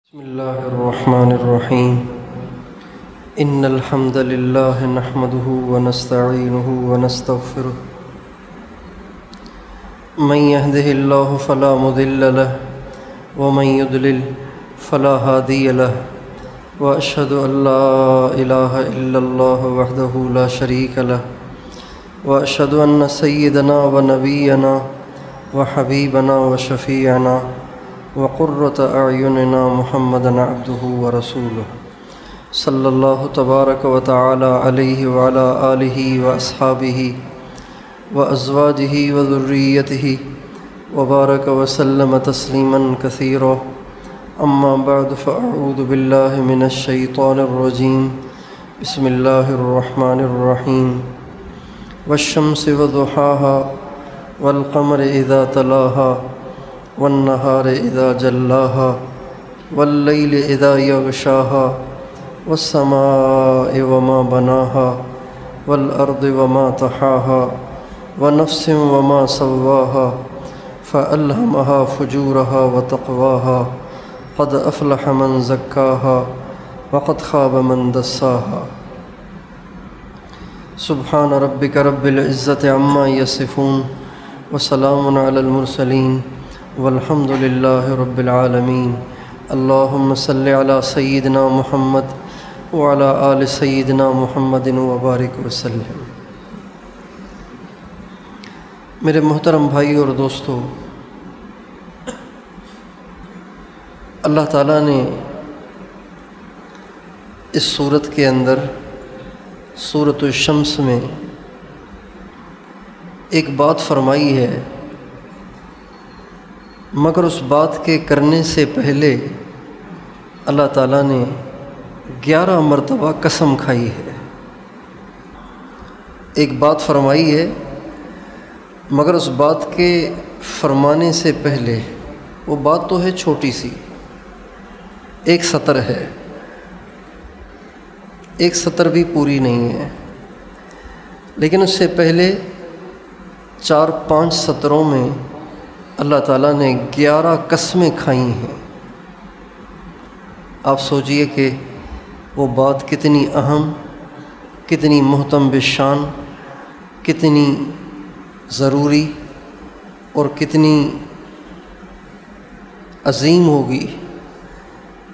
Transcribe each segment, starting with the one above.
بسم الله الرحمن الرحيم إن الحمد لله نحمده ونستعينه ونستغفره من يهده الله فلا مضل له ومن يضلل فلا هادي له وأشهد أن لا إله إلا الله وحده لا شريك له وأشهد أن سيدنا ونبينا وحبيبنا وشفيعنا وقرة أعيننا محمدًا عبده ورسوله صلى الله تبارك وتعالى عليه وعلى آله وأصحابه وأزواجه وذريته وبارك وسلم تسليمًا كثيرا. أما بعد فأعوذ بالله من الشيطان الرجيم. بسم الله الرحمن الرحيم. والشمس وضحاها والقمر إذا تلاها والنهار إذا جلاها والليل إذا يغشاها والسماء وما بناها والأرض وما طحاها ونفس وما سواها فألهمها فجورها وتقواها قد أفلح من زكاها وقد خاب من دساها. سبحان ربك رب العزة عما يصفون وسلام على المرسلين والحمد لله رب العالمين. اللهم صل على سيدنا محمد وعلى آل سيدنا محمد وبارك وسلم. میرے محترم بھائی اور دوستو، اللہ تعالیٰ نے اس سورت کے اندر سورۃ الشمس میں ایک بات فرمائی ہے، مگر اس بات کے کرنے سے پہلے اللہ تعالیٰ نے 11 مرتبہ قسم کھائی ہے. ایک بات فرمائی ہے مگر اس بات کے فرمانے سے پہلے، وہ بات تو ہے چھوٹی سی، ایک سطر ہے، ایک سطر بھی پوری نہیں ہے، لیکن اس سے پہلے 4-5 سطروں میں اللہ تعالیٰ نے 11 قسمیں کھائی ہیں. آپ سوچئے کہ وہ بات کتنی اہم، کتنی محتم بشان، کتنی ضروری اور کتنی عظیم ہوگی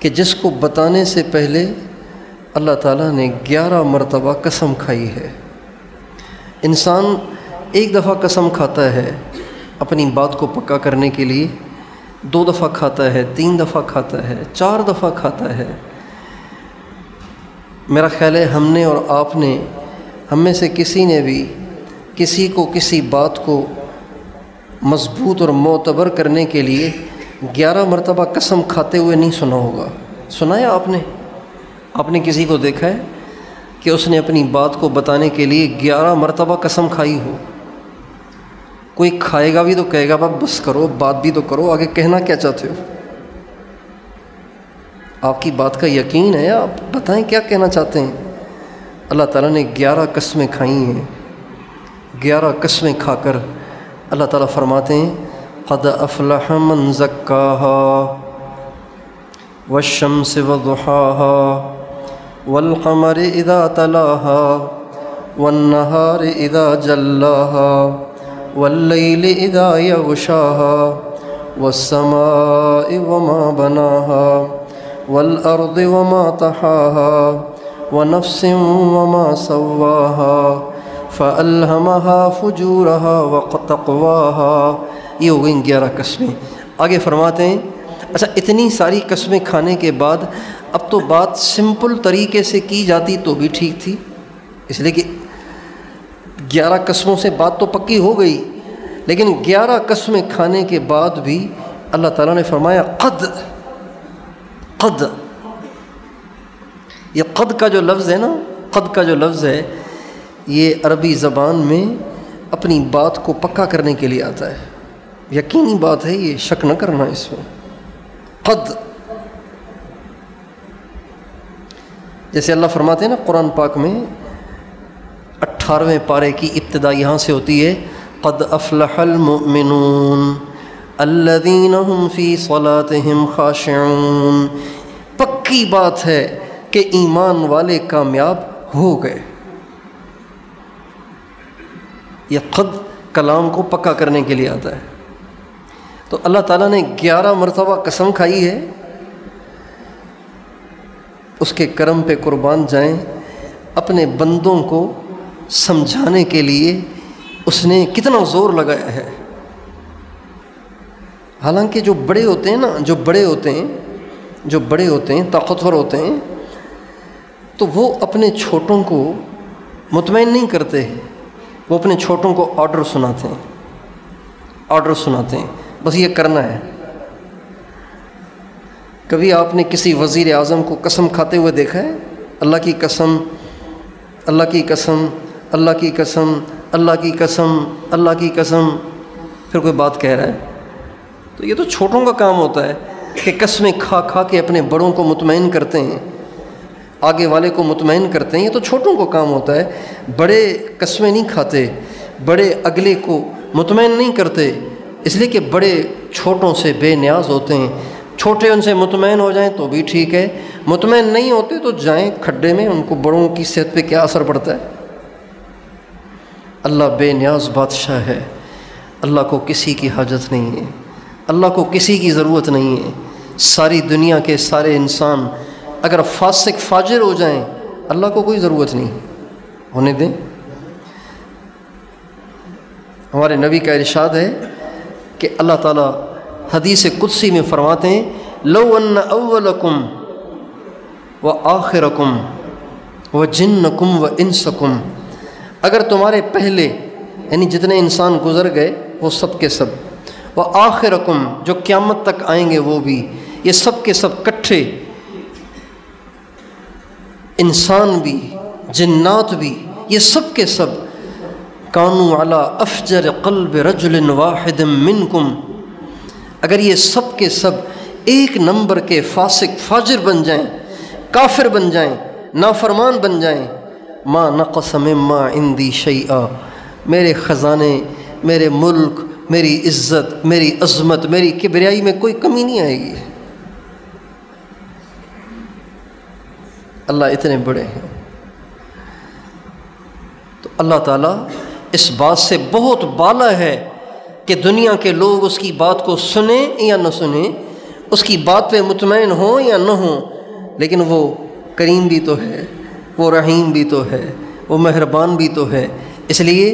کہ جس کو بتانے سے پہلے اللہ تعالیٰ نے 11 مرتبہ قسم کھائی ہے. انسان ایک دفعہ قسم کھاتا ہے اپنی بات کو پکا کرنے کے لیے، 2 دفعہ کھاتا ہے، 3 دفعہ کھاتا ہے، 4 دفعہ کھاتا ہے. میرا خیال ہے ہم نے اور آپ نے، ہم میں سے کسی نے بھی کسی کو کسی بات کو مضبوط اور معتبر کرنے کے لیے 11 مرتبہ قسم کھاتے ہوئے نہیں سنا ہوگا. سنا ہے آپ نے کسی کو دیکھا ہے کہ اس نے اپنی بات کو بتانے کے لیے 11 مرتبہ قسم کھائی ہو؟ کوئی کھائے گا بھی تو کہے گا بس کرو، بات بھی تو کرو، آگے کہنا کیا چاہتے ہو؟ آپ کی بات کا یقین ہے، آپ بتائیں کیا کہنا چاہتے ہیں. اللہ تعالیٰ نے 11 قسمیں کھائی ہیں. 11 قسمیں کھا کر اللہ تعالیٰ فرماتے ہیں قد افلح من زکاہا والشمس وضحاہا والقمر اذا تلاہا والنہار اذا جلاہا واللیل اذا یغشاہا والسماء وما بناہا والارض وما طحاہا ونفس وما سواہا فألہمہا فجورہا وتقواہا. یہ ہو گئیں 11 قسمیں. آگے فرماتے ہیں اچھا اتنی ساری قسمیں کھانے کے بعد اب تو بات سمپل طریقے سے کی جاتی تو بھی ٹھیک تھی، اس لیے کہ 11 قسموں سے بات تو پکی ہو گئی، لیکن 11 قسمیں کھانے کے بعد بھی اللہ تعالیٰ نے فرمایا قد. یہ قد کا جو لفظ ہے نا، قد کا جو لفظ ہے، یہ عربی زبان میں اپنی بات کو پکا کرنے کے لیے آتا ہے. یقینی بات ہے، یہ شک نہ کرنا اس میں. قد جیسے اللہ فرماتے ہیں نا قرآن پاک میں 18ویں پارے کی ابتدا یہاں سے ہوتی ہے قد افلح المؤمنون الذین هم فی صلاتهم خاشعون. پکی بات ہے کہ ایمان والے کامیاب ہو گئے۔ یہ قد کلام کو پکا کرنے کے لیے آتا ہے۔ تو اللہ تعالیٰ نے 11 مرتبہ قسم کھائی ہے، اس کے کرم پہ قربان جائیں۔ اپنے بندوں کو سمجھانے کے لیے اس نے کتنا زور لگایا ہے۔ حالانکہ جو بڑے ہوتے ہیں نا، جو بڑے ہوتے ہیں طاقتور ہوتے ہیں، تو وہ اپنے چھوٹوں کو مطمئن نہیں کرتے ہیں، وہ اپنے چھوٹوں کو آرڈر سناتے ہیں، بس یہ کرنا ہے۔ کبھی آپ نے کسی وزیر اعظم کو قسم کھاتے ہوئے دیکھا ہے؟ اللہ کی قسم، اللہ کی قسم، اللہ کی قسم، اللہ کی قسم، اللہ کی قسم، پھر کوئی بات کہہ رہا ہے؟ تو یہ تو چھوٹوں کا کام ہوتا ہے کہ قسمیں کھا کھا کے اپنے بڑوں کو مطمئن کرتے ہیں، آگے والے کو مطمئن کرتے ہیں۔ یہ تو چھوٹوں کو کام ہوتا ہے۔ بڑے قسمیں نہیں کھاتے، بڑے اگلے کو مطمئن نہیں کرتے، اس لیے کہ بڑے چھوٹوں سے بے نیاز ہوتے ہیں۔ چھوٹے ان سے مطمئن ہو جائیں تو بھی ٹھیک ہے، مطمئن نہیں ہوتے تو جائیں کھڈے میں، ان کو بڑوں کی صحت پہ کیا اثر پڑتا ہے۔ اللہ بے نیاز بادشاہ ہے، اللہ کو کسی کی حاجت نہیں ہے، اللہ کو کسی کی ضرورت نہیں ہے۔ ساری دنیا کے سارے انسان اگر فاسق فاجر ہو جائیں، اللہ کو کوئی ضرورت نہیں، ہونے دیں۔ ہمارے نبی کا ارشاد ہے کہ اللہ تعالیٰ حدیث قدسی میں فرماتے ہیں، لو ان اولکم و آخرکم و جنکم و انسکم، اگر تمہارے پہلے یعنی جتنے انسان گزر گئے وہ سب کے سب، و آخرکم جو قیامت تک آئیں گے وہ بھی، یہ سب کے سب کٹھے، انسان بھی جنات بھی، یہ سب کے سب، کانوا علی افجر قلب رجل واحد منکم، اگر یہ سب کے سب ایک نمبر کے فاسق فاجر بن جائیں، کافر بن جائیں، نافرمان بن جائیں، ما نقص مما عندی شیئا، میرے خزانے، میرے ملک، میری عزت، میری عظمت، میری کبریائی میں کوئی کمی نہیں آئے گی۔ اللہ اتنے بڑے ہیں۔ تو اللہ تعالیٰ اس بات سے بہت بالا ہے کہ دنیا کے لوگ اس کی بات کو سنیں یا نہ سنیں، اس کی بات پہ مطمئن ہوں یا نہ ہوں، لیکن وہ کریم بھی تو ہے، وہ رحیم بھی تو ہے، وہ مہربان بھی تو ہے۔ اس لیے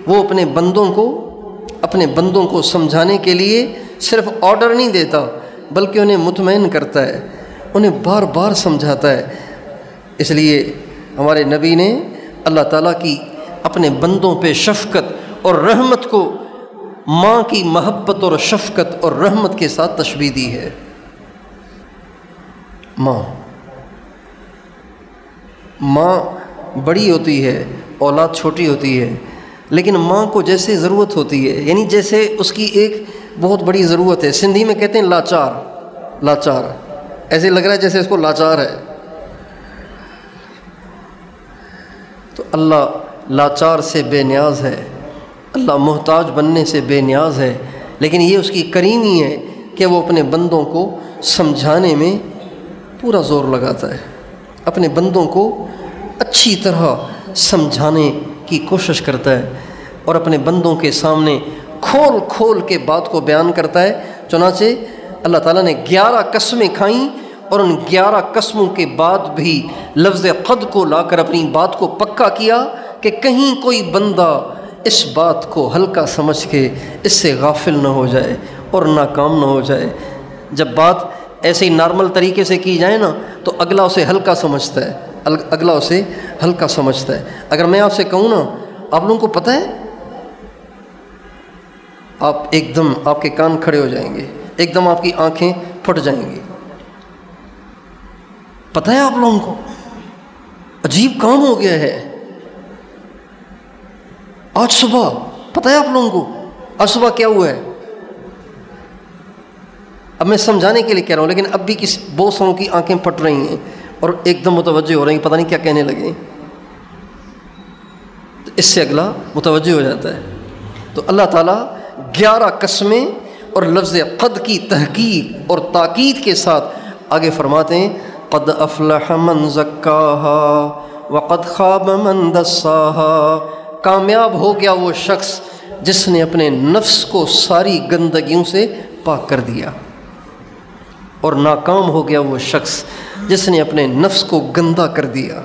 وہ اپنے بندوں کو سمجھانے کے لیے صرف آرڈر نہیں دیتا، بلکہ انہیں مطمئن کرتا ہے، انہیں بار بار سمجھاتا ہے۔ اس لیے ہمارے نبی نے اللہ تعالیٰ کی اپنے بندوں پہ شفقت اور رحمت کو ماں کی محبت اور شفقت اور رحمت کے ساتھ تشبیہ دی ہے۔ ماں بڑی ہوتی ہے، اولاد چھوٹی ہوتی ہے، لیکن ماں کو جیسے ضرورت ہوتی ہے، یعنی جیسے اس کی ایک بہت بڑی ضرورت ہے، سندھی میں کہتے ہیں لاچار، ایسے لگ رہا ہے جیسے اس کو لاچار ہے۔ تو اللہ لاچار سے بے نیاز ہے، اللہ محتاج بننے سے بے نیاز ہے، لیکن یہ اس کی کریمی ہے کہ وہ اپنے بندوں کو سمجھانے میں پورا زور لگاتا ہے، اپنے بندوں کو اچھی طرح سمجھانے کی کوشش کرتا ہے اور اپنے بندوں کے سامنے کھول کھول کے بات کو بیان کرتا ہے۔ چنانچہ اللہ تعالیٰ نے 11 قسمیں کھائیں اور ان 11 قسموں کے بعد بھی لفظ قد کو لا کر اپنی بات کو پکا کیا کہ کہیں کوئی بندہ اس بات کو ہلکا سمجھ کے اس سے غافل نہ ہو جائے اور ناکام نہ ہو جائے۔ جب بات ایسے ہی نارمل طریقے سے کی جائے نا تو اگلا اسے ہلکا سمجھتا ہے، اگر میں آپ سے کہوں نا، آپ لوگوں کو پتہ ہے، آپ ایک دم آپ کے کان کھڑے ہو جائیں گے، ایک دم آپ کی آنکھیں پھٹ جائیں گی۔ پتہ ہے آپ لوگوں کو، عجیب کام ہو گیا ہے۔ آج صبح پتہ ہے آپ لوگوں کو آج صبح کیا ہوا ہے؟ اب میں سمجھانے کے لیے کہہ رہا ہوں، لیکن اب بھی بہت ساروں کی آنکھیں پھٹ رہی ہیں اور ایک دم متوجہ ہو رہی ہیں، پتہ نہیں کیا کہنے لگے، تو اس سے اگلا متوجہ ہو جاتا ہے۔ تو اللہ تعالیٰ 11 قسمیں اور لفظ قد کی تحقیق اور تاکید کے ساتھ آگے فرماتے ہیں، قد افلح من زکاہا وقد خاب من دساہا، کامیاب ہو گیا وہ شخص جس نے اپنے نفس کو ساری گندگیوں سے پاک کر دیا، اور ناکام ہو گیا وہ شخص جس نے اپنے نفس کو گندا کر دیا،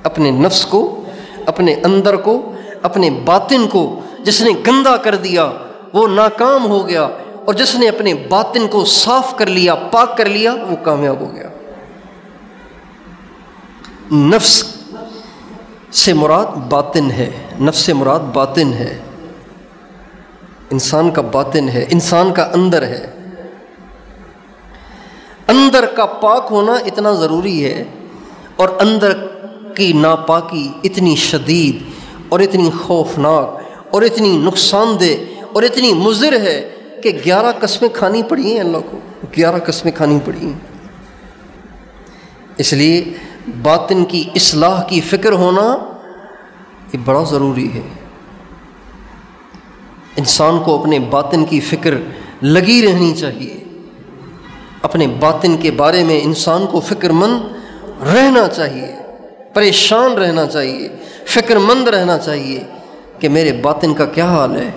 اپنے نفس کو، اپنے اندر کو، اپنے باطن کو جس نے گندا کر دیا وہ ناکام ہو گیا، اور جس نے اپنے باطن کو صاف کر لیا، پاک کر لیا، وہ کامیاب ہو گیا۔ نفس سے مراد باطن ہے، نفس سے مراد باطن ہے، انسان کا باطن ہے، انسان کا اندر ہے۔ اندر کا پاک ہونا اتنا ضروری ہے، اور اندر کی ناپاکی اتنی شدید اور اتنی خوفناک اور اتنی نقصان دہ اور اتنی مضر ہے کہ 11 قسمیں کھانی پڑی ہیں اللہ کو، 11 قسمیں کھانی پڑی ہیں۔ اس لیے باطن کی اصلاح کی فکر ہونا یہ بڑا ضروری ہے۔ انسان کو اپنے باطن کی فکر لگی رہنی چاہیے، اپنے باطن کے بارے میں انسان کو فکر مند رہنا چاہیے، پریشان رہنا چاہیے، فکر مند رہنا چاہیے کہ میرے باطن کا کیا حال ہے۔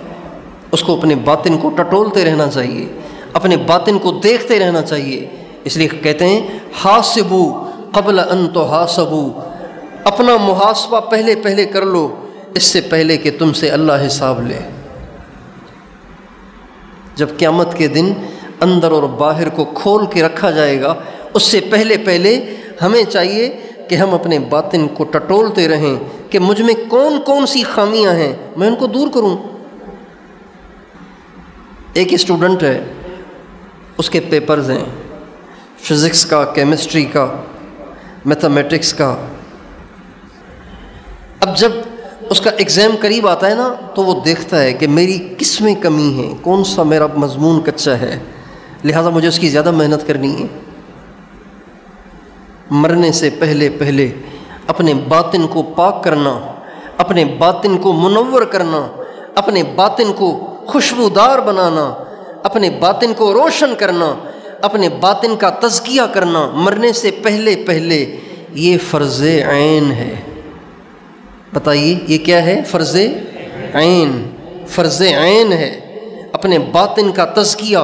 اس کو اپنے باطن کو ٹٹولتے رہنا چاہیے، اپنے باطن کو دیکھتے رہنا چاہیے۔ اس لیے کہتے ہیں حاسبو قبل ان تحاسبو، اپنا محاسبہ پہلے کر لو اس سے پہلے کہ تم سے اللہ حساب لے۔ جب قیامت کے دن اندر اور باہر کو کھول کے رکھا جائے گا، اس سے پہلے ہمیں چاہیے کہ ہم اپنے باطن کو ٹٹولتے رہیں کہ مجھ میں کون کون سی خامیاں ہیں، میں ان کو دور کروں۔ ایک اسٹوڈنٹ ہے، اس کے پیپرز ہیں فزکس کا، کیمسٹری کا، میتھمیٹکس کا۔ اب جب اس کا ایگزام قریب آتا ہے نا تو وہ دیکھتا ہے کہ میری کس میں کمی ہے، کون سا میرا مضمون کچا ہے، لہٰذا مجھے اس کی زیادہ محنت کرنی ہے۔ مرنے سے پہلے اپنے باطن کو پاک کرنا، اپنے باطن کو منور کرنا، اپنے باطن کو خوشبودار بنانا، اپنے باطن کو روشن کرنا، اپنے باطن کا تزکیہ کرنا مرنے سے پہلے یہ فرض عین ہے۔ بتائیے یہ کیا ہے؟ فرض عین، فرض عین ہے۔ اپنے باطن کا تزکیہ،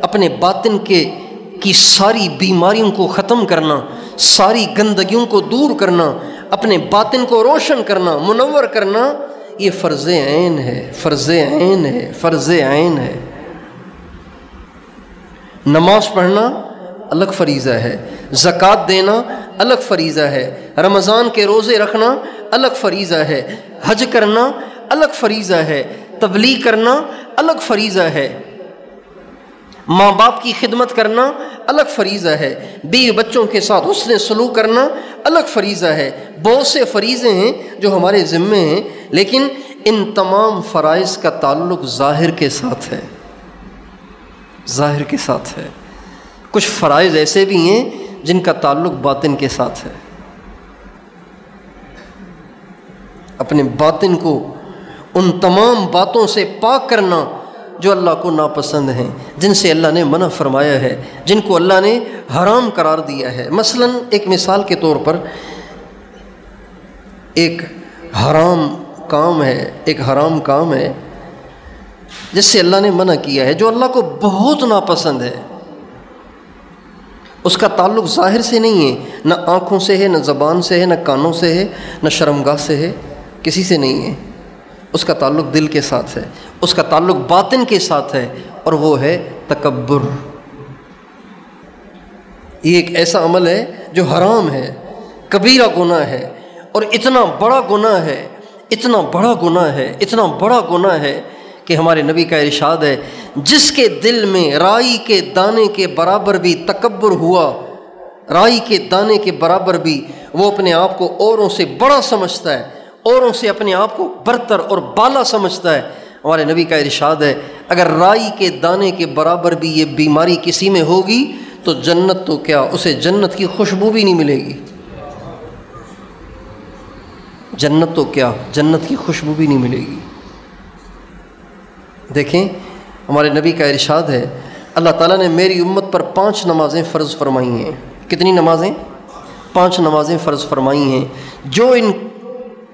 اپنے باطن کی ساری بیماریوں کو ختم کرنا، ساری گندگیوں کو دور کرنا، اپنے باطن کو روشن کرنا، منور کرنا، یہ فرض عین ہے، فرض عین ہے، فرض عین ہے۔ نماز پڑھنا الگ فریضہ ہے، زکوٰۃ دینا الگ فریضہ ہے، رمضان کے روزے رکھنا الگ فریضہ ہے، حج کرنا الگ فریضہ ہے، تبلیغ کرنا الگ فریضہ ہے، ماں باپ کی خدمت کرنا الگ فریضہ ہے، بیوی بچوں کے ساتھ حسن سلوک کرنا الگ فریضہ ہے۔ بہت سے فریضے ہیں جو ہمارے ذمے ہیں، لیکن ان تمام فرائض کا تعلق ظاہر کے ساتھ ہے، ظاہر کے ساتھ ہے۔ کچھ فرائض ایسے بھی ہیں جن کا تعلق باطن کے ساتھ ہے۔ اپنے باطن کو ان تمام باتوں سے پاک کرنا جو اللہ کو ناپسند ہیں، جن سے اللہ نے منع فرمایا ہے، جن کو اللہ نے حرام قرار دیا ہے۔ مثلا ایک مثال کے طور پر ایک حرام کام ہے جس سے اللہ نے منع کیا ہے، جو اللہ کو بہت ناپسند ہے۔ اس کا تعلق ظاہر سے نہیں ہے، نہ آنکھوں سے ہے، نہ زبان سے ہے، نہ کانوں سے ہے، نہ شرمگاہ سے ہے، کسی سے نہیں ہے۔ اس کا تعلق دل کے ساتھ ہے، اس کا تعلق باطن کے ساتھ ہے، اور وہ ہے تکبر۔ یہ ایک ایسا عمل ہے جو حرام ہے، کبیرہ گناہ ہے، اور اتنا بڑا گناہ ہے، اتنا بڑا گناہ ہے، اتنا بڑا گناہ ہے کہ ہمارے نبی کا ارشاد ہے، جس کے دل میں رائی کے دانے کے برابر بھی تکبر ہوا، رائی کے دانے کے برابر بھی وہ اپنے آپ کو اوروں سے بڑا سمجھتا ہے، اوروں سے اپنے آپ کو برتر اور بالا سمجھتا ہے، ہمارے نبی کا ارشاد ہے اگر رائی کے دانے کے برابر بھی یہ بیماری کسی میں ہوگی تو جنت تو کیا، اسے جنت کی خوشبو بھی نہیں ملے گی، جنت تو کیا، جنت کی خوشبو بھی نہیں ملے گی۔ دیکھیں ہمارے نبی کا ارشاد ہے، اللہ تعالیٰ نے میری امت پر 5 نمازیں فرض فرمائی ہیں، کتنی نمازیں؟ 5 نمازیں فرض فرمائی ہیں۔ جو ان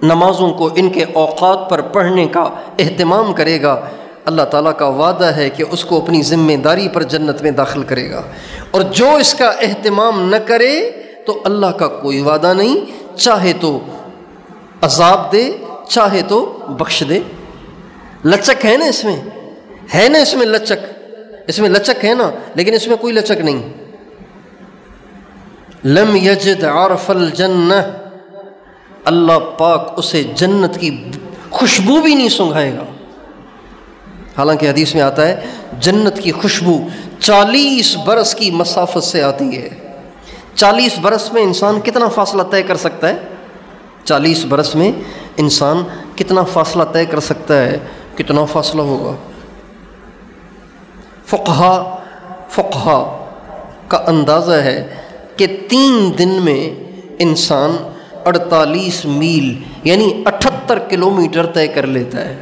نمازوں کو ان کے اوقات پر پڑھنے کا اہتمام کرے گا، اللہ تعالیٰ کا وعدہ ہے کہ اس کو اپنی ذمہ داری پر جنت میں داخل کرے گا، اور جو اس کا اہتمام نہ کرے تو اللہ کا کوئی وعدہ نہیں، چاہے تو عذاب دے چاہے تو بخش دے۔ لچک ہے نا اس میں، ہے نا اس میں لچک، اس میں لچک ہے نا، لیکن اس میں کوئی لچک نہیں۔ لم یجد عرف الجنہ، اللہ پاک اسے جنت کی خوشبو بھی نہیں سنگھائے گا۔ حالانکہ حدیث میں آتا ہے جنت کی خوشبو 40 برس کی مسافت سے آتی ہے۔ 40 برس میں انسان کتنا فاصلہ طے کر سکتا ہے؟ 40 برس میں انسان کتنا فاصلہ طے کر سکتا ہے؟ کتنا فاصلہ ہوگا؟ فقہا کا اندازہ ہے کہ 3 دن میں انسان 48 میل یعنی 78 کلومیٹر طے کر لیتا ہے۔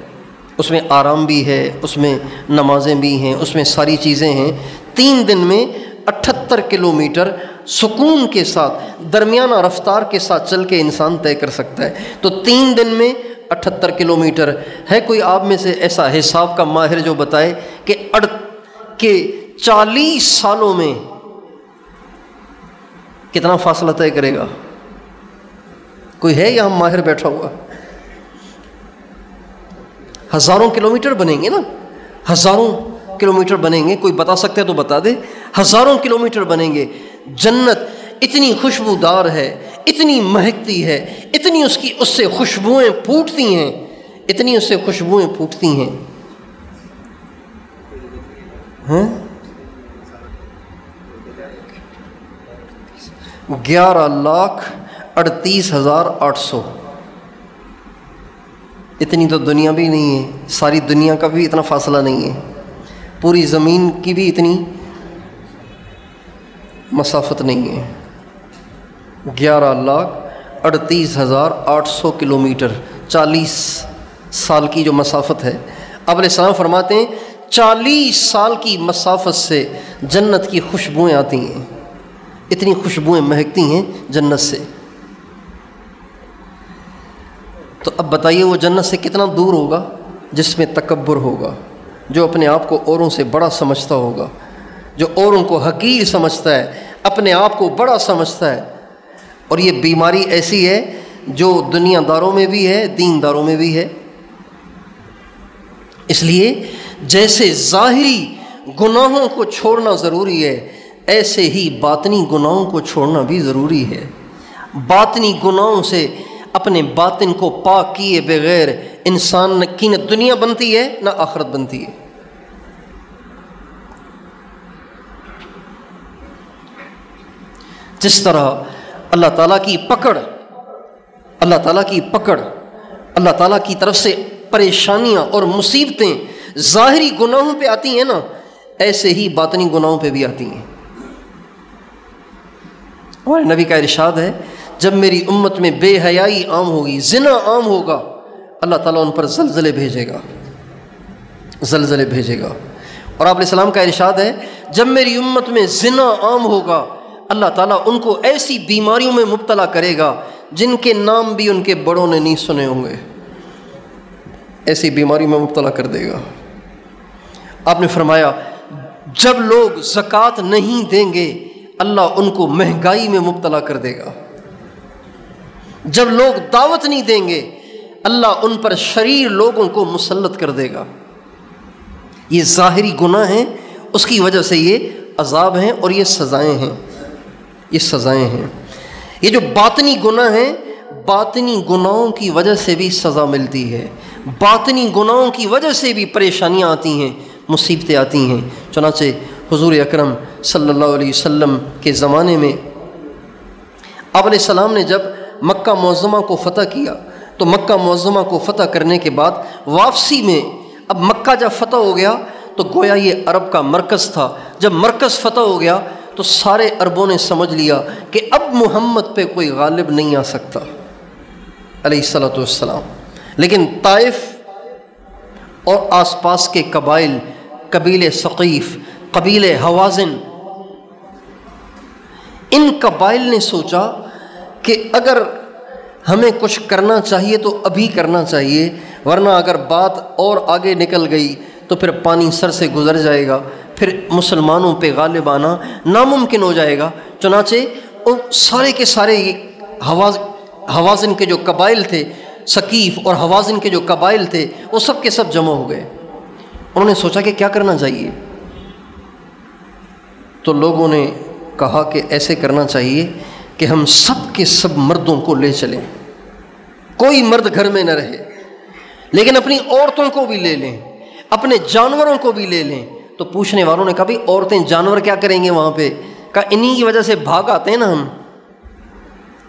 اس میں آرام بھی ہے، اس میں نمازیں بھی ہیں، اس میں ساری چیزیں ہیں۔ 3 دن میں 78 کلومیٹر سکون کے ساتھ، درمیانہ رفتار کے ساتھ چل کے انسان طے کر سکتا ہے۔ تو 3 دن میں 78 کلومیٹر ہے۔ کوئی آپ میں سے ایسا حساب کا ماہر جو بتائے کہ 40 سالوں میں کتنا فاصلہ طے کرے گا؟ کوئی ہے یہاں ماہر بیٹھا ہوا؟ ہزاروں کلومیٹر بنیں گے نا، ہزاروں کلومیٹر بنیں گے۔ کوئی بتا سکتے تو بتا دے۔ ہزاروں کلومیٹر بنیں گے۔ جنت اتنی خوشبودار ہے، اتنی مہکتی ہے، اتنی اس سے خوشبوئیں پھوٹتی ہیں، اتنی اس سے خوشبوئیں پھوٹتی ہیں۔ 11,38,800۔ اتنی تو دنیا بھی نہیں ہے، ساری دنیا کا بھی اتنا فاصلہ نہیں ہے، پوری زمین کی بھی اتنی مسافت نہیں ہے۔ 11,38,800 کلومیٹر، 40 سال کی جو مسافت ہے۔ آپ علیہ السلام فرماتے ہیں 40 سال کی مسافت سے جنت کی خوشبوئیں آتی ہیں، اتنی خوشبوئیں مہکتی ہیں جنت سے۔ تو اب بتائیے وہ جنت سے کتنا دور ہوگا؟ جس میں تکبر ہوگا، جو اپنے آپ کو اوروں سے بڑا سمجھتا ہوگا، جو اوروں کو حقیر سمجھتا ہے، اپنے آپ کو بڑا سمجھتا ہے۔ اور یہ بیماری ایسی ہے جو دنیا داروں میں بھی ہے، دین داروں میں بھی ہے۔ اس لیے جیسے ظاہری گناہوں کو چھوڑنا ضروری ہے، ایسے ہی باطنی گناہوں کو چھوڑنا بھی ضروری ہے۔ باطنی گناہوں سے اپنے باطن کو پاک کیے بغیر انسان کی نہ دنیا بنتی ہے نہ آخرت بنتی ہے۔ جس طرح اللہ تعالیٰ کی پکڑ، اللہ تعالیٰ کی طرف سے پریشانیاں اور مصیبتیں ظاہری گناہوں پہ آتی ہیں نا، ایسے ہی باطنی گناہوں پہ بھی آتی ہیں۔ ہمارے نبی کا ارشاد ہے جب میری امت میں بے حیائی عام ہوگی، زنا عام ہوگا، اللہ تعالیٰ ان پر زلزلے بھیجے گا۔ اور آپ علیہ السلام کا ارشاد ہے جب میری امت میں زنا عام ہوگا، اللہ تعالیٰ ان کو ایسی بیماریوں میں مبتلا کرے گا جن کے نام بھی ان کے بڑوں نے نہیں سنے ہوں گے، ایسی بیماری میں مبتلا کر دے گا۔ آپ نے فرمایا جب لوگ زکوٰۃ نہیں دیں گے، اللہ ان کو مہنگائی میں مبتلا کر دے گا۔ جب لوگ دعوت نہیں دیں گے، اللہ ان پر شریر لوگوں کو مسلط کر دے گا۔ یہ ظاہری گناہ ہیں، اس کی وجہ سے یہ عذاب ہیں اور یہ سزائیں ہیں، یہ جو باطنی گناہ ہیں، باطنی گناہوں کی وجہ سے بھی سزا ملتی ہے، باطنی گناہوں کی وجہ سے بھی پریشانیاں آتی ہیں، مصیبتیں آتی ہیں۔ چنانچہ حضور اکرم صلی اللہ علیہ وسلم کے زمانے میں آپ علیہ السلام نے جب مکہ معظمہ کو فتح کیا تو مکہ معظمہ کو فتح کرنے کے بعد واپسی میں، اب مکہ جب فتح ہو گیا تو گویا یہ عرب کا مرکز تھا، جب مرکز فتح ہو گیا تو سارے عربوں نے سمجھ لیا کہ اب محمد پہ کوئی غالب نہیں آ سکتا علیہ الصلوۃ والسلام۔ لیکن طائف اور آس پاس کے قبائل، قبیلے ثقیف، قبیلے حوازن، ان قبائل نے سوچا کہ اگر ہمیں کچھ کرنا چاہیے تو ابھی کرنا چاہیے، ورنہ اگر بات اور آگے نکل گئی تو پھر پانی سر سے گزر جائے گا، پھر مسلمانوں پہ غالب آنا ناممکن ہو جائے گا۔ چنانچہ وہ سارے کے سارے حوازن کے جو قبائل تھے، ثقیف اور حوازن کے جو قبائل تھے، وہ سب کے سب جمع ہو گئے۔ انہوں نے سوچا کہ کیا کرنا چاہیے، تو لوگوں نے کہا کہ ایسے کرنا چاہیے کہ ہم سب کے سب مردوں کو لے چلیں، کوئی مرد گھر میں نہ رہے، لیکن اپنی عورتوں کو بھی لے لیں، اپنے جانوروں کو بھی لے لیں۔ تو پوچھنے والوں نے کہا بھی عورتیں جانور کیا کریں گے وہاں پہ؟ کہا انہی کی وجہ سے بھاگ آتے ہیں نا، ہم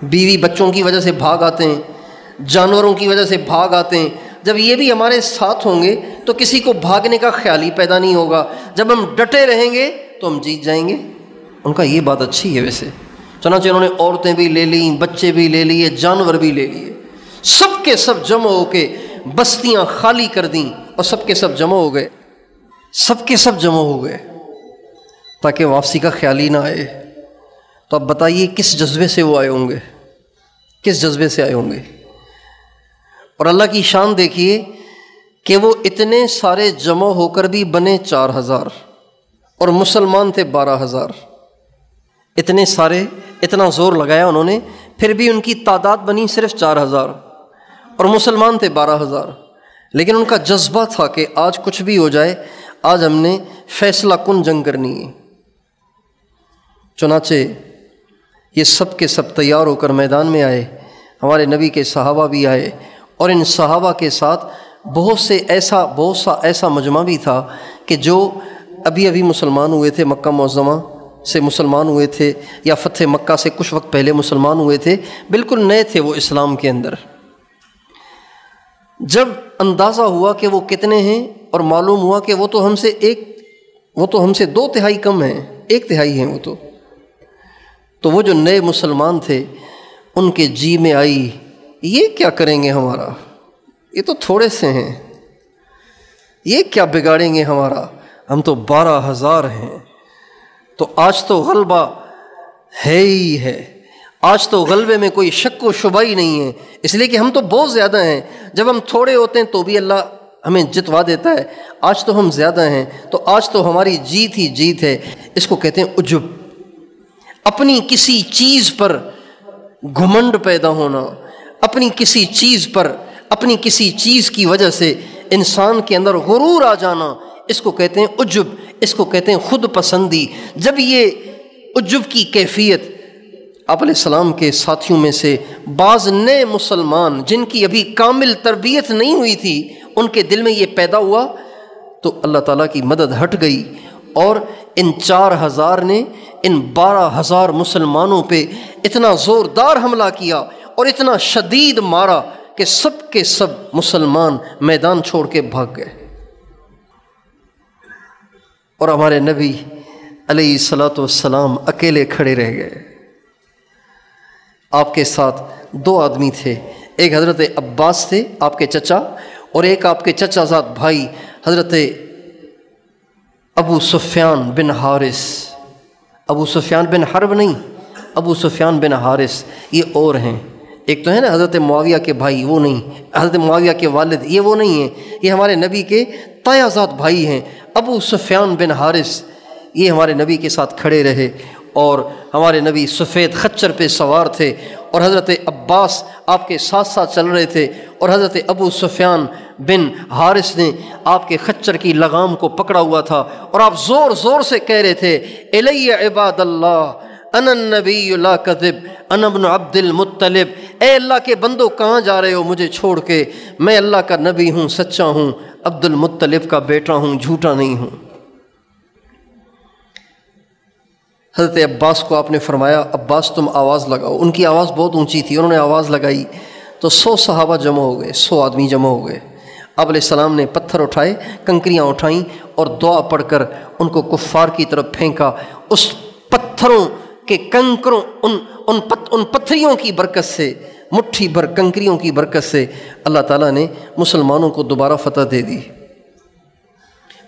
بیوی بچوں کی وجہ سے بھاگ آتے ہیں، جانوروں کی وجہ سے بھاگ آتے ہیں۔ جب یہ بھی ہمارے ساتھ ہوں گے تو کسی کو بھاگنے کا خیال ہی پیدا نہیں ہوگا، جب ہم ڈٹے رہیں گے تو ہم جیت جائیں گے۔ ان کا یہ بات اچھی ہے ویسے، چنانچہ انہوں نے عورتیں بھی لے لیں، بچے بھی لے لیے، جانور بھی لے لیے، سب کے سب جمع ہو کے بستیاں خالی کر دیں اور سب کے سب جمع ہو گئے، سب کے سب جمع ہو گئے تاکہ واپسی کا خیال ہی نہ آئے۔ تو اب بتائیے کس جذبے سے وہ آئے ہوں گے، کس جذبے سے آئے ہوں گے؟ اور اللہ کی شان دیکھیے کہ وہ اتنے سارے جمع ہو کر بھی بنے 4000 اور مسلمان تھے 12000۔ اتنے سارے، اتنا زور لگایا انہوں نے، پھر بھی ان کی تعداد بنی صرف 4000 اور مسلمان تھے 12000۔ لیکن ان کا جذبہ تھا کہ آج کچھ بھی ہو جائے، آج ہم نے فیصلہ کن جنگ کرنی ہے۔ چنانچہ یہ سب کے سب تیار ہو کر میدان میں آئے، ہمارے نبی کے صحابہ بھی آئے، اور ان صحابہ کے ساتھ بہت سا ایسا مجمع بھی تھا کہ جو ابھی ابھی مسلمان ہوئے تھے، مکہ معظمہ سے مسلمان ہوئے تھے، یا فتح مکہ سے کچھ وقت پہلے مسلمان ہوئے تھے، بالکل نئے تھے وہ اسلام کے اندر۔ جب اندازہ ہوا کہ وہ کتنے ہیں اور معلوم ہوا کہ وہ تو ہم سے 2/3 کم ہیں، 1/3 ہیں وہ تو وہ جو نئے مسلمان تھے ان کے جی میں آئی یہ کیا کریں گے ہمارا، یہ تو تھوڑے سے ہیں، یہ کیا بگاڑیں گے ہمارا، ہم تو 12000 ہیں۔ تو آج تو غلبہ ہے ہی ہے، آج تو غلبے میں کوئی شک و شبہ ہی نہیں ہے، اس لیے کہ ہم تو بہت زیادہ ہیں۔ جب ہم تھوڑے ہوتے ہیں تو بھی اللہ ہمیں جتوا دیتا ہے، آج تو ہم زیادہ ہیں، تو آج تو ہماری جیت ہی جیت ہے۔ اس کو کہتے ہیں عجب، اپنی کسی چیز پر گھمنڈ پیدا ہونا، اپنی کسی چیز پر، اپنی کسی چیز کی وجہ سے انسان کے اندر غرور آ جانا، اس کو کہتے ہیں عجب، اس کو کہتے ہیں خود پسندی۔ جب یہ عجب کی کیفیت آپ علیہ السلام کے ساتھیوں میں سے بعض نئے مسلمان جن کی ابھی کامل تربیت نہیں ہوئی تھی ان کے دل میں یہ پیدا ہوا، تو اللہ تعالیٰ کی مدد ہٹ گئی، اور ان 4000 نے ان 12000 مسلمانوں پہ اتنا زوردار حملہ کیا اور اتنا شدید مارا کہ سب کے سب مسلمان میدان چھوڑ کے بھاگ گئے، اور ہمارے نبی علیہ الصلاۃ والسلام اکیلے کھڑے رہ گئے۔ آپ کے ساتھ 2 آدمی تھے، ایک حضرت عباس تھے آپ کے چچا، اور ایک آپ کے چچا زاد بھائی حضرت ابو سفیان بن حارث، ابو سفیان بن حرب نہیں، ابو سفیان بن حارث، یہ اور ہیں۔ ایک تو ہے نا حضرت معاویہ کے بھائی، وہ نہیں، حضرت معاویہ کے والد، یہ وہ نہیں ہیں، یہ ہمارے نبی کے تایا زاد بھائی ہیں، ابو سفیان بن حارث۔ یہ ہمارے نبی کے ساتھ کھڑے رہے، اور ہمارے نبی سفید خچر پہ سوار تھے، اور حضرت عباس آپ کے ساتھ ساتھ چل رہے تھے، اور حضرت ابو سفیان بن حارث نے آپ کے خچر کی لگام کو پکڑا ہوا تھا، اور آپ زور زور سے کہہ رہے تھے الی عباد اللہ انا النبی لا کذب انا ابن عبد المطلب، اے اللہ کے بندوں کہاں جا رہے ہو مجھے چھوڑ کے، میں اللہ کا نبی ہوں، سچا ہوں، عبد المطلب کا بیٹا ہوں، جھوٹا نہیں ہوں۔ حضرت عباس کو آپ نے فرمایا عباس تم آواز لگاؤ، ان کی آواز بہت اونچی تھی، انہوں نے آواز لگائی تو 100 صحابہ جمع ہو گئے، 100 آدمی جمع ہو گئے۔ آپ علیہ السلام نے پتھر اٹھائے، کنکریاں اٹھائیں، اور دعا پڑھ کر ان کو کفار کی طرف پھینکا۔ اس پتھروں کے کنکروں، ان پتھریوں کی برکت سے، مٹھی بھر کنکریوں کی برکت سے اللہ تعالیٰ نے مسلمانوں کو دوبارہ فتح دے دی،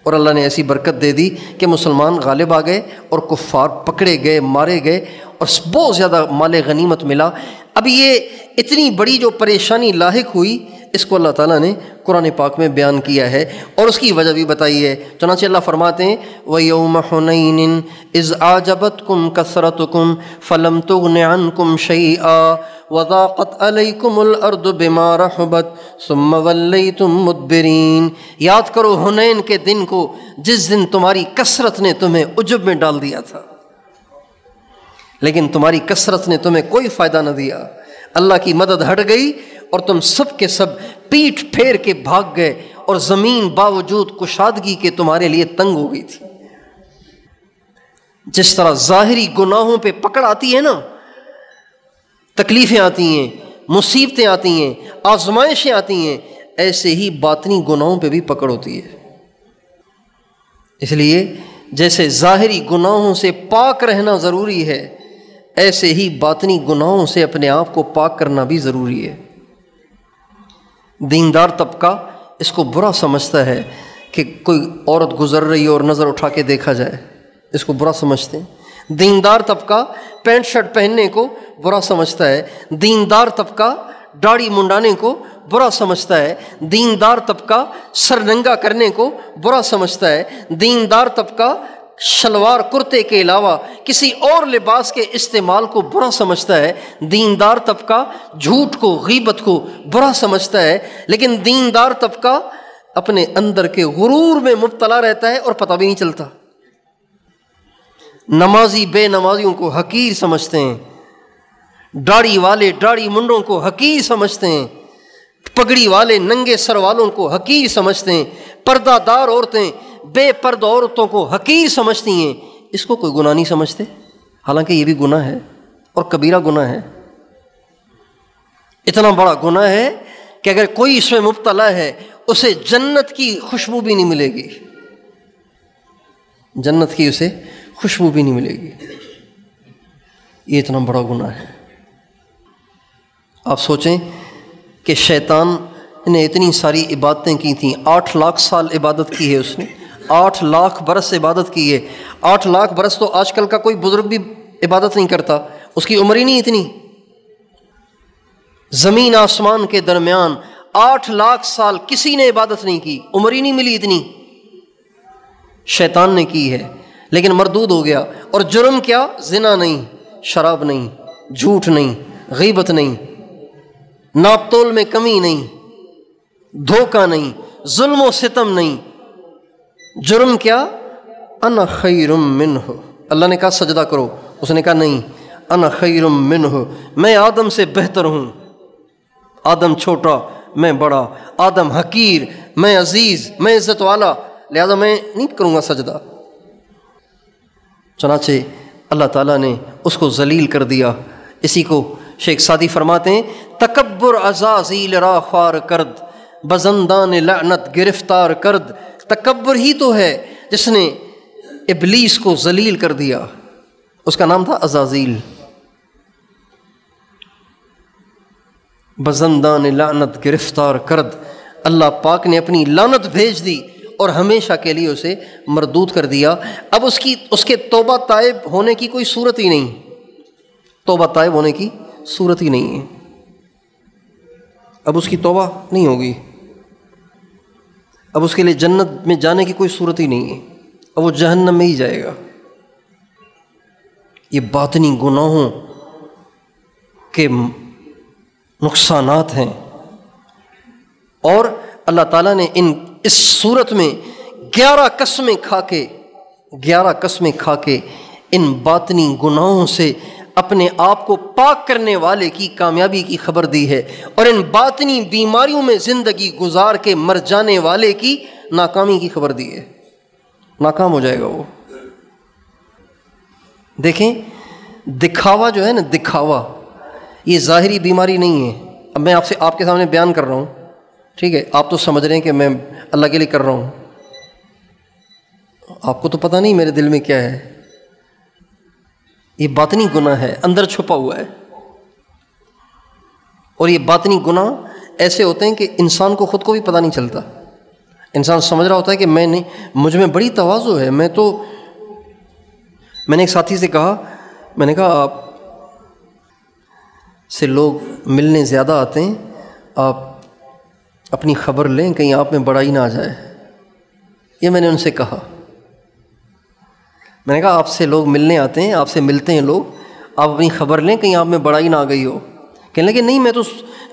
اور اللہ نے ایسی برکت دے دی کہ مسلمان غالب آ گئے اور کفار پکڑے گئے، مارے گئے، اور بہت زیادہ مال غنیمت ملا۔ اب یہ اتنی بڑی جو پریشانی لاحق ہوئی، اس کو اللہ تعالیٰ نے قرآن پاک میں بیان کیا ہے اور اس کی وجہ بھی بتائی ہے۔ چنانچہ اللہ فرماتے ہیں وَيَوْمَ حُنَيْنٍ إِذْ أَعْجَبَتْكُمْ كَثْرَتُكُمْ فَلَمْ تُغْنِ عَنْكُمْ شَيْئًا وَضَاقَتْ عَلَيْكُمُ الْأَرْضُ بِمَا رَحُبَتْ ثُمَّ وَلَّيْتُمْ مُدْبِرِينَ۔ یاد کرو حنین کے دن کو جس دن تمہاری کثرت نے تمہیں عجب میں ڈال دیا تھا، لیکن تمہاری کثرت نے تمہیں کوئی فائدہ نہ دیا۔ اللہ کی مدد ہٹ گئی اور تم سب کے سب پیٹھ پھیر کے بھاگ گئے، اور زمین باوجود کشادگی کے تمہارے لیے تنگ ہو گئی تھی۔ جس طرح ظاہری گناہوں پہ پکڑ آتی ہے نا، تکلیفیں آتی ہیں، مصیبتیں آتی ہیں، آزمائشیں آتی ہیں، ایسے ہی باطنی گناہوں پہ بھی پکڑ ہوتی ہے۔ اس لیے جیسے ظاہری گناہوں سے پاک رہنا ضروری ہے، ایسے ہی باطنی گناہوں سے اپنے آپ کو پاک کرنا بھی ضروری ہے۔ دیندار طبقہ اس کو برا سمجھتا ہے کہ کوئی عورت گزر رہی ہے اور نظر اٹھا کے دیکھا جائے، اس کو برا سمجھتے ہیں۔ دیندار طبقہ پینٹ شرٹ پہننے کو برا سمجھتا ہے، دیندار طبقہ داڑھی منڈانے کو برا سمجھتا ہے، دیندار طبقہ سر ننگا کرنے کو برا سمجھتا ہے، دیندار طبقہ شلوار کرتے کے علاوہ کسی اور لباس کے استعمال کو برا سمجھتا ہے، دیندار طبقہ جھوٹ کو، غیبت کو برا سمجھتا ہے، لیکن دیندار طبقہ اپنے اندر کے غرور میں مبتلا رہتا ہے اور پتہ بھی نہیں چلتا۔ نمازی بے نمازیوں کو حقیر سمجھتے ہیں، داڑھی والے داڑھی منڈوں کو حقیر سمجھتے ہیں، پگڑی والے ننگے سر والوں کو حقیر سمجھتے ہیں، پردہ دار عورتیں بے پردہ عورتوں کو حقیر سمجھتی ہیں۔ اس کو کوئی گناہ نہیں سمجھتے، حالانکہ یہ بھی گناہ ہے اور کبیرہ گناہ ہے۔ اتنا بڑا گناہ ہے کہ اگر کوئی اس میں مبتلا ہے اسے جنت کی خوشبو بھی نہیں ملے گی، جنت کی اسے خوشبو بھی نہیں ملے گی۔ یہ اتنا بڑا گناہ ہے۔ آپ سوچیں کہ شیطان نے اتنی ساری عبادتیں کی تھیں، 8 لاکھ سال عبادت کی ہے اس نے، 8 لاکھ برس عبادت کی ہے۔ 8 لاکھ برس تو آج کل کا کوئی بزرگ بھی عبادت نہیں کرتا، اس کی عمر ہی نہیں اتنی۔ زمین آسمان کے درمیان 8 لاکھ سال کسی نے عبادت نہیں کی، عمر ہی نہیں ملی اتنی۔ شیطان نے کی ہے لیکن مردود ہو گیا۔ اور جرم کیا؟ زنا نہیں، شراب نہیں، جھوٹ نہیں، غیبت نہیں، ناپ تول میں کمی نہیں، دھوکہ نہیں، ظلم و ستم نہیں۔ جرم کیا؟ انا خیر منہ۔ اللہ نے کہا سجدہ کرو، اس نے کہا نہیں، انا خیر منہ، میں آدم سے بہتر ہوں۔ آدم چھوٹا، میں بڑا، آدم حقیر، میں عزیز، میں عزت والا، لہذا میں نہیں کروں گا سجدہ۔ چنانچہ اللہ تعالیٰ نے اس کو ذلیل کر دیا۔ اسی کو شیخ سعدی فرماتے ہیں تکبر عزازیل را خوار کرد، بزندان لعنت گرفتار کرد۔ تکبر ہی تو ہے جس نے ابلیس کو ذلیل کر دیا، اس کا نام تھا عزازیل۔ بزندان لعنت گرفتار کرد، اللہ پاک نے اپنی لعنت بھیج دی اور ہمیشہ کے لیے اسے مردود کر دیا۔ اب اس کے توبہ تائب ہونے کی کوئی صورت ہی نہیں، توبہ تائب ہونے کی صورت ہی نہیں ہے۔ اب اس کی توبہ نہیں ہوگی، اب اس کے لیے جنت میں جانے کی کوئی صورت ہی نہیں ہے، اب وہ جہنم میں ہی جائے گا۔ یہ باطنی گناہوں کے نقصانات ہیں، اور اللہ تعالیٰ نے اس صورت میں 11 قسمیں کھا کے ان باطنی گناہوں سے اپنے آپ کو پاک کرنے والے کی کامیابی کی خبر دی ہے، اور ان باطنی بیماریوں میں زندگی گزار کے مر جانے والے کی ناکامی کی خبر دی ہے، ناکام ہو جائے گا وہ۔ دیکھیں دکھاوا جو ہے نا، دکھاوا یہ ظاہری بیماری نہیں ہے۔ اب میں آپ کے سامنے بیان کر رہا ہوں، ٹھیک ہے، آپ تو سمجھ رہے ہیں کہ میں اللہ کے لیے کر رہا ہوں، آپ کو تو پتہ نہیں میرے دل میں کیا ہے۔ یہ باطنی گناہ ہے، اندر چھپا ہوا ہے، اور یہ باطنی گناہ ایسے ہوتے ہیں کہ انسان کو خود کو بھی پتہ نہیں چلتا۔ انسان سمجھ رہا ہوتا ہے کہ مجھ میں بڑی تواضع ہے، میں نے ایک ساتھی سے کہا، میں نے کہا سے لوگ ملنے زیادہ آتے ہیں، آپ اپنی خبر لیں کہیں آپ میں بڑائی نہ آ جائے۔ یہ میں نے ان سے کہا، میں نے کہا آپ سے لوگ ملنے آتے ہیں، آپ سے ملتے ہیں لوگ، آپ اپنی خبر لیں کہیں آپ میں بڑائی نہ آ گئی ہو۔ کہنے لگے نہیں، میں تو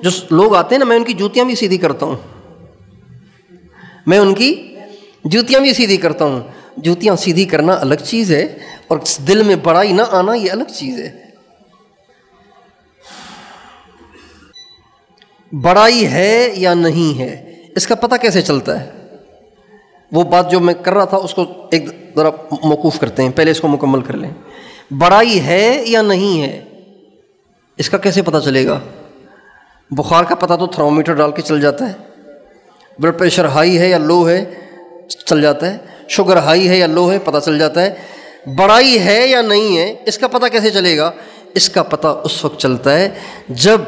جو لوگ آتے ہیں نا، میں ان کی جوتیاں بھی سیدھی کرتا ہوں، میں ان کی جوتیاں بھی سیدھی کرتا ہوں۔ جوتیاں سیدھی کرنا الگ چیز ہے، اور دل میں بڑائی نہ آنا یہ الگ چیز ہے۔ بڑائی ہے یا نہیں ہے، اس کا پتہ کیسے چلتا ہے؟ وہ بات جو میں کر رہا تھا اس کو ایک ذرا موقوف کرتے ہیں، پہلے اس کو مکمل کر لیں۔ بڑائی ہے یا نہیں ہے، اس کا کیسے پتہ چلے گا؟ بخار کا پتہ تو تھرمومیٹر ڈال کے چل جاتا ہے، بلڈ پریشر ہائی ہے یا لو ہے چل جاتا ہے، شوگر ہائی ہے یا لو ہے پتہ چل جاتا ہے۔ بڑائی ہے یا نہیں ہے، اس کا پتہ کیسے چلے گا؟ اس کا پتہ اس وقت چلتا ہے جب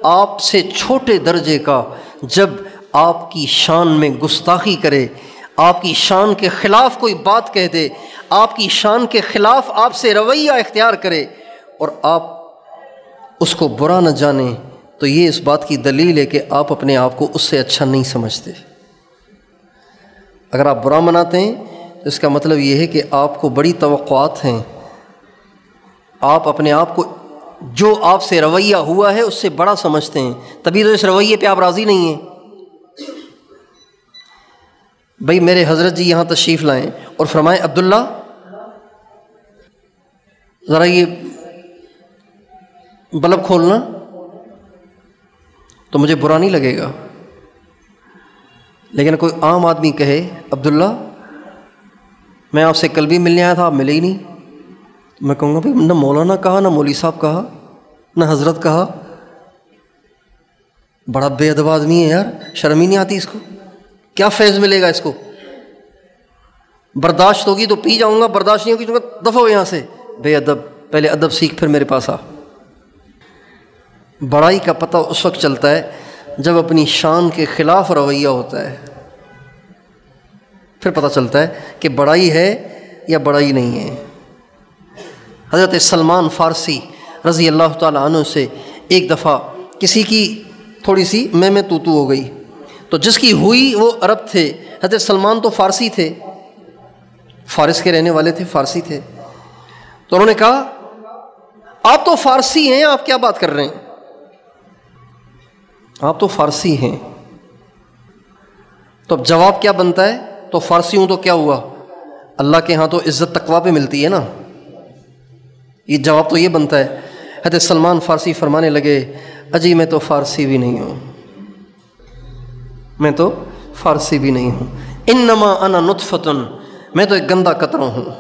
آپ سے چھوٹے درجے کا، جب آپ کی شان میں گستاخی کرے، آپ کی شان کے خلاف کوئی بات کہہ دے، آپ کی شان کے خلاف آپ سے رویہ اختیار کرے، اور آپ اس کو برا نہ جانیں، تو یہ اس بات کی دلیل ہے کہ آپ اپنے آپ کو اس سے اچھا نہیں سمجھتے۔ اگر آپ برا مناتے ہیں تو اس کا مطلب یہ ہے کہ آپ کو بڑی توقعات ہیں، آپ اپنے آپ کو جو آپ سے رویہ ہوا ہے اس سے بڑا سمجھتے ہیں، تبھی تو اس رویے پہ آپ راضی نہیں ہیں۔ بھئی میرے حضرت جی یہاں تشریف لائیں اور فرمائیں عبداللہ ذرا یہ بلب کھولنا، تو مجھے برا نہیں لگے گا، لیکن کوئی عام آدمی کہے عبداللہ میں آپ سے کل بھی ملنے آیا تھا، آپ ملے ہی نہیں، میں کہوں گا بھائی نہ مولانا کہا، نہ مولوی صاحب کہا، نہ حضرت کہا، بڑا بے ادب آدمی ہے یار، شرم ہی نہیں آتی اس کو، کیا فیض ملے گا اس کو؟ برداشت ہوگی تو پی جاؤں گا، برداشت نہیں ہوگی تو دفعہ ہو یہاں سے، بے ادب، پہلے ادب سیکھ پھر میرے پاس آ۔ بڑائی کا پتہ اس وقت چلتا ہے جب اپنی شان کے خلاف رویہ ہوتا ہے، پھر پتہ چلتا ہے کہ بڑائی ہے یا بڑائی نہیں ہے۔ حضرت سلمان فارسی رضی اللہ تعالیٰ عنہ سے ایک دفعہ کسی کی تھوڑی سی میں تو ہو گئی، تو جس کی ہوئی وہ عرب تھے، حضرت سلمان تو فارسی تھے، فارس کے رہنے والے تھے، فارسی تھے، تو انہوں نے کہا آپ تو فارسی ہیں، آپ کیا بات کر رہے ہیں، آپ تو فارسی ہیں۔ تو اب جواب کیا بنتا ہے؟ تو فارسی ہوں تو کیا ہوا، اللہ کے ہاں تو عزت تقویٰ پہ ملتی ہے نا، یہ جواب تو یہ بنتا ہے۔ حضرت سلمان فارسی فرمانے لگے اجی میں تو فارسی بھی نہیں ہوں، میں تو فارسی بھی نہیں ہوں، انما انا نطفتن، میں تو ایک گندا قطرہ ہوں۔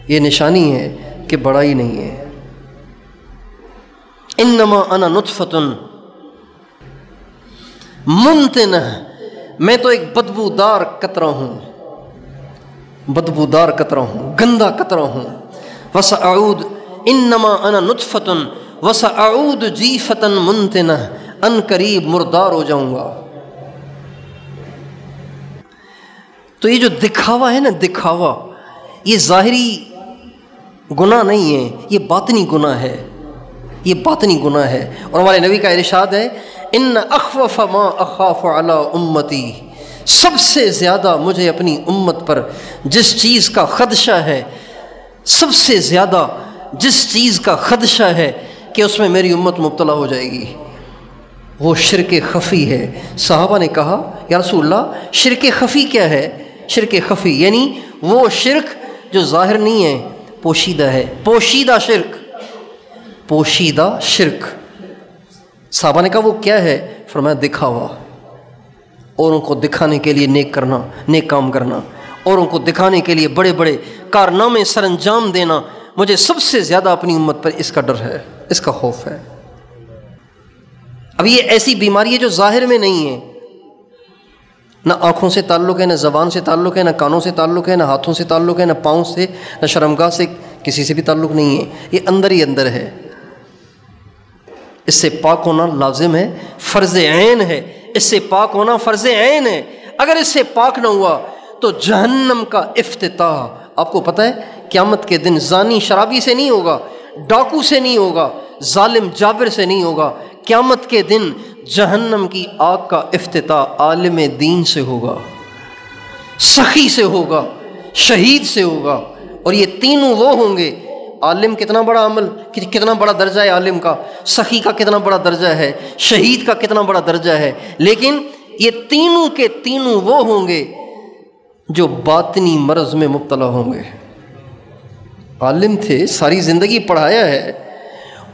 یہ نشانی ہے کہ بڑائی نہیں ہے۔ انما انا نطفتن منتنہ، میں تو ایک بدبودار قطرہ ہوں، بدبودار قطرہ ہوں، گندا قطرہ ہوں۔ وسأعود انما انا نطفۃ وسأعود جیفۃ منتنہ، ان قریب مردار ہو جاؤں گا۔ تو یہ جو دکھاوا ہے نا، دکھاوا، یہ ظاہری گناہ نہیں ہے، یہ باطنی گناہ ہے، یہ باطنی گناہ ہے۔ اور ہمارے نبی کا ارشاد ہے ان اخوف ما اخاف علی امتی، سب سے زیادہ مجھے اپنی امت پر جس چیز کا خدشہ ہے، سب سے زیادہ جس چیز کا خدشہ ہے کہ اس میں میری امت مبتلا ہو جائے گی، وہ شرک خفی ہے۔ صحابہ نے کہا یا رسول اللہ شرک خفی کیا ہے؟ شرک خفی یعنی وہ شرک جو ظاہر نہیں ہے، پوشیدہ ہے، پوشیدہ شرک، پوشیدہ شرک۔ صحابہ نے کہا وہ کیا ہے؟ فرمایا دکھاوا، اوروں کو دکھانے کے لیے نیک کرنا، نیک کام کرنا، اوروں کو دکھانے کے لیے بڑے بڑے کارنامے سر انجام دینا، مجھے سب سے زیادہ اپنی امت پر اس کا ڈر ہے، اس کا خوف ہے۔ اب یہ ایسی بیماری ہے جو ظاہر میں نہیں ہے، نہ آنکھوں سے تعلق ہے، نہ زبان سے تعلق ہے، نہ کانوں سے تعلق ہے، نہ ہاتھوں سے تعلق ہے، نہ پاؤں سے، نہ شرمگاہ سے، کسی سے بھی تعلق نہیں ہے، یہ اندر ہی اندر ہے۔ اس سے پاک ہونا لازم ہے، فرض عین ہے، اس سے پاک ہونا فرض عین ہے۔ اگر اس سے پاک نہ ہوا تو جہنم کا افتتاح، آپ کو پتہ ہے قیامت کے دن زانی شرابی سے نہیں ہوگا، ڈاکو سے نہیں ہوگا، ظالم جابر سے نہیں ہوگا، قیامت کے دن جہنم کی آگ کا افتتاح عالم دین سے ہوگا، سخی سے ہوگا، شہید سے ہوگا۔ اور یہ تینوں وہ ہوں گے، عالم کتنا بڑا عمل، کتنا بڑا درجہ ہے عالم کا، سخی کا کتنا بڑا درجہ ہے، شہید کا کتنا بڑا درجہ ہے، لیکن یہ تینوں کے تینوں وہ ہوں گے جو باطنی مرض میں مبتلا ہوں گے۔ عالم تھے، ساری زندگی پڑھایا ہے،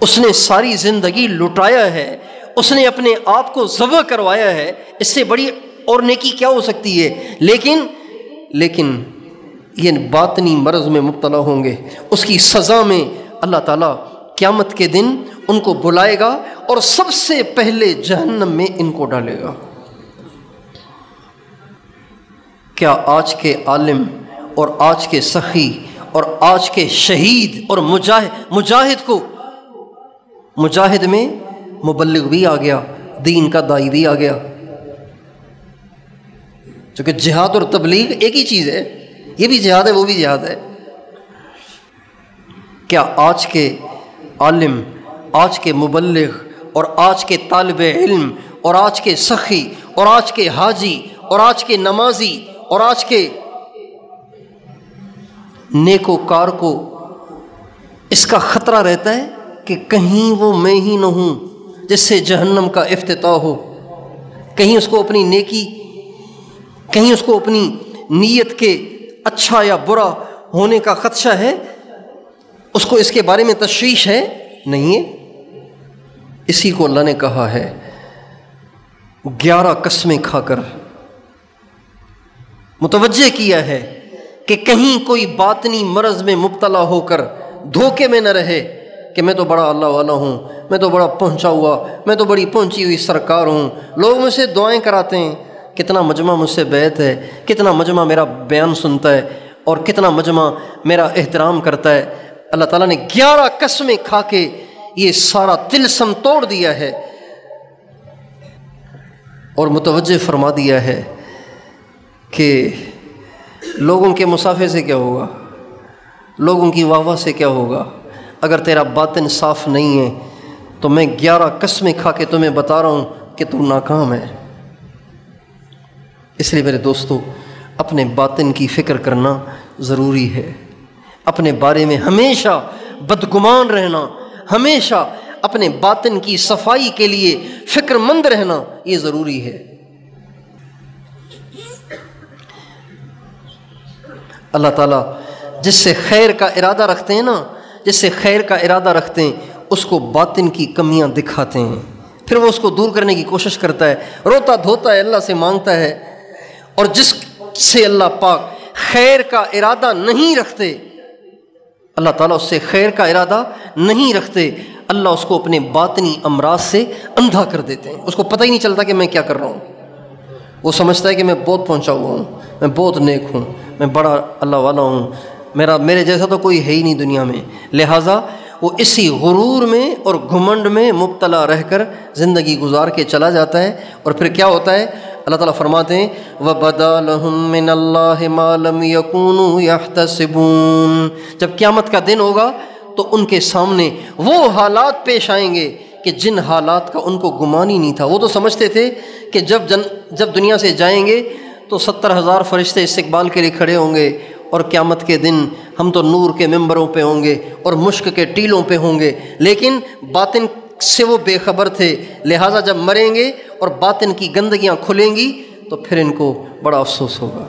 اس نے ساری زندگی لٹایا ہے، اس نے اپنے آپ کو ذبح کروایا ہے، اس سے بڑی اور نیکی کیا ہو سکتی ہے؟ لیکن یہ باطنی مرض میں مبتلا ہوں گے۔ اس کی سزا میں اللہ تعالیٰ قیامت کے دن ان کو بلائے گا اور سب سے پہلے جہنم میں ان کو ڈالے گا۔ کیا آج کے عالم اور آج کے سخی اور آج کے شہید اور مجاہد میں مبلغ بھی آ گیا، دین کا داعی بھی آ گیا؟ چونکہ جہاد اور تبلیغ ایک ہی چیز ہے، یہ بھی جہاد ہے وہ بھی جہاد ہے۔ کیا آج کے عالم، آج کے مبلغ اور آج کے طالب علم اور آج کے سخی اور آج کے حاجی اور آج کے نمازی اور آج کے نیکوکار کو اس کا خطرہ رہتا ہے کہ کہیں وہ میں ہی نہ ہوں جس سے جہنم کا افتتاح ہو؟ کہیں اس کو اپنی نیکی، کہیں اس کو اپنی نیت کے اچھا یا برا ہونے کا خدشہ ہے؟ اس کو اس کے بارے میں تشویش ہے؟ نہیں ہے۔ اسی کو اللہ نے کہا ہے 11 قسمیں کھا کر متوجہ کیا ہے کہ کہیں کوئی باطنی مرض میں مبتلا ہو کر دھوکے میں نہ رہے کہ میں تو بڑا اللہ والا ہوں، میں تو بڑا پہنچا ہوا، میں تو بڑی پہنچی ہوئی سرکار ہوں، لوگ مجھ سے دعائیں کراتے ہیں، کتنا مجمع مجھ سے بیعت ہے، کتنا مجمع میرا بیان سنتا ہے اور کتنا مجمع میرا احترام کرتا ہے۔ اللہ تعالیٰ نے 11 قسمیں کھا کے یہ سارا طلسم توڑ دیا ہے اور متوجہ فرما دیا ہے کہ لوگوں کے مسافے سے کیا ہوگا، لوگوں کی واہ واہ سے کیا ہوگا؟ اگر تیرا باطن صاف نہیں ہے تو میں 11 قسمیں کھا کے تمہیں بتا رہا ہوں کہ تو ناکام ہے۔ اس لیے میرے دوستو، اپنے باطن کی فکر کرنا ضروری ہے، اپنے بارے میں ہمیشہ بدگمان رہنا، ہمیشہ اپنے باطن کی صفائی کے لیے فکر مند رہنا یہ ضروری ہے۔ اللہ تعالیٰ جس سے خیر کا ارادہ رکھتے ہیں نا، جس سے خیر کا ارادہ رکھتے ہیں اس کو باطن کی کمیاں دکھاتے ہیں، پھر وہ اس کو دور کرنے کی کوشش کرتا ہے، روتا دھوتا ہے، اللہ سے مانگتا ہے۔ اور جس سے اللہ پاک خیر کا ارادہ نہیں رکھتے، اللہ تعالیٰ اس سے خیر کا ارادہ نہیں رکھتے، اللہ اس کو اپنے باطنی امراض سے اندھا کر دیتے ہیں، اس کو پتہ ہی نہیں چلتا کہ میں کیا کر رہا ہوں۔ وہ سمجھتا ہے کہ میں بہت پہنچا ہوا ہوں، میں بہت نیک ہوں، میں بڑا اللہ والا ہوں، میرے جیسا تو کوئی ہے ہی نہیں دنیا میں۔ لہٰذا وہ اسی غرور میں اور گھمنڈ میں مبتلا رہ کر زندگی گزار کے چلا جاتا ہے، اور پھر کیا ہوتا ہے؟ اللہ تعالیٰ فرماتے ہیں وَبَدَا لَهُم مِّنَ اللَّهِ مَا لَمْ يَكُونُوا يَحْتَسِبُونَ۔ جب قیامت کا دن ہوگا تو ان کے سامنے وہ حالات پیش آئیں گے کہ جن حالات کا ان کو گمان ہی نہیں تھا۔ وہ تو سمجھتے تھے کہ جب دنیا سے جائیں گے تو 70,000 فرشتے استقبال کے لیے کھڑے ہوں گے، اور قیامت کے دن ہم تو نور کے ممبروں پہ ہوں گے اور مشک کے ٹیلوں پہ ہوں گے، لیکن باطن سے وہ بے خبر تھے۔ لہٰذا جب مریں گے اور باطن کی گندگیاں کھلیں گی تو پھر ان کو بڑا افسوس ہوگا۔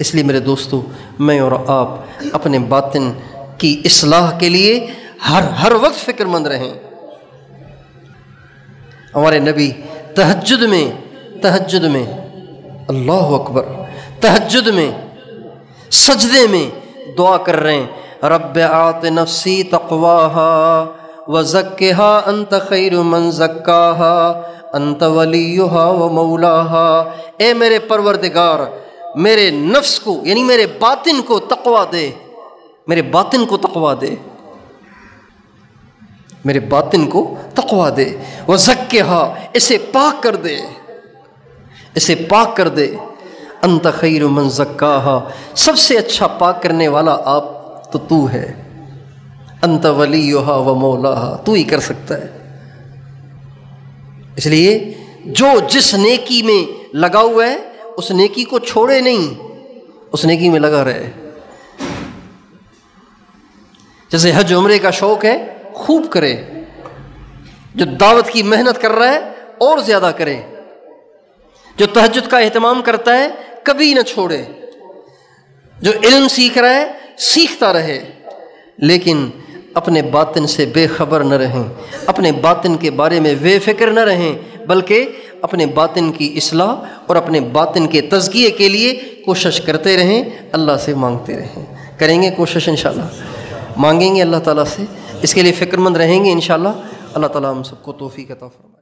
اس لیے میرے دوستو، میں اور آپ اپنے باطن کی اصلاح کے لیے ہر وقت فکر مند رہیں۔ ہمارے نبی تہجد میں اللہ اکبر، تہجد میں سجدے میں دعا کر رہے ہیں رب آت نفسی تقواها وزکها انت خیر من زکاها انت ولیها ومولاها۔ اے میرے پروردگار، میرے نفس کو یعنی میرے باطن کو تقوی دے، میرے باطن کو تقوی دے، میرے باطن کو تقوی دے، وزکها اسے پاک کر دے، اسے پاک کر دے، انت خیر من زکاها سب سے اچھا پاک کرنے والا آپ تو ہے۔ انت ولیہا و مولاہا، تو ہی کر سکتا ہے۔ اس لیے جو جس نیکی میں لگا ہوا ہے اس نیکی کو چھوڑے نہیں، اس نیکی میں لگا رہے۔ جیسے حج عمرے کا شوق ہے خوب کرے، جو دعوت کی محنت کر رہا ہے اور زیادہ کرے، جو تہجد کا اہتمام کرتا ہے کبھی نہ چھوڑے، جو علم سیکھ رہا ہے سیکھتا رہے، لیکن اپنے باطن سے بے خبر نہ رہیں، اپنے باطن کے بارے میں بے فکر نہ رہیں، بلکہ اپنے باطن کی اصلاح اور اپنے باطن کے تزکیے کے لیے کوشش کرتے رہیں، اللہ سے مانگتے رہیں۔ کریں گے کوشش انشاءاللہ، مانگیں گے اللہ تعالیٰ سے، اس کے لیے فکر مند رہیں گے انشاءاللہ، اللہ تعالیٰ ہم سب کو توفیق عطا فرمائے۔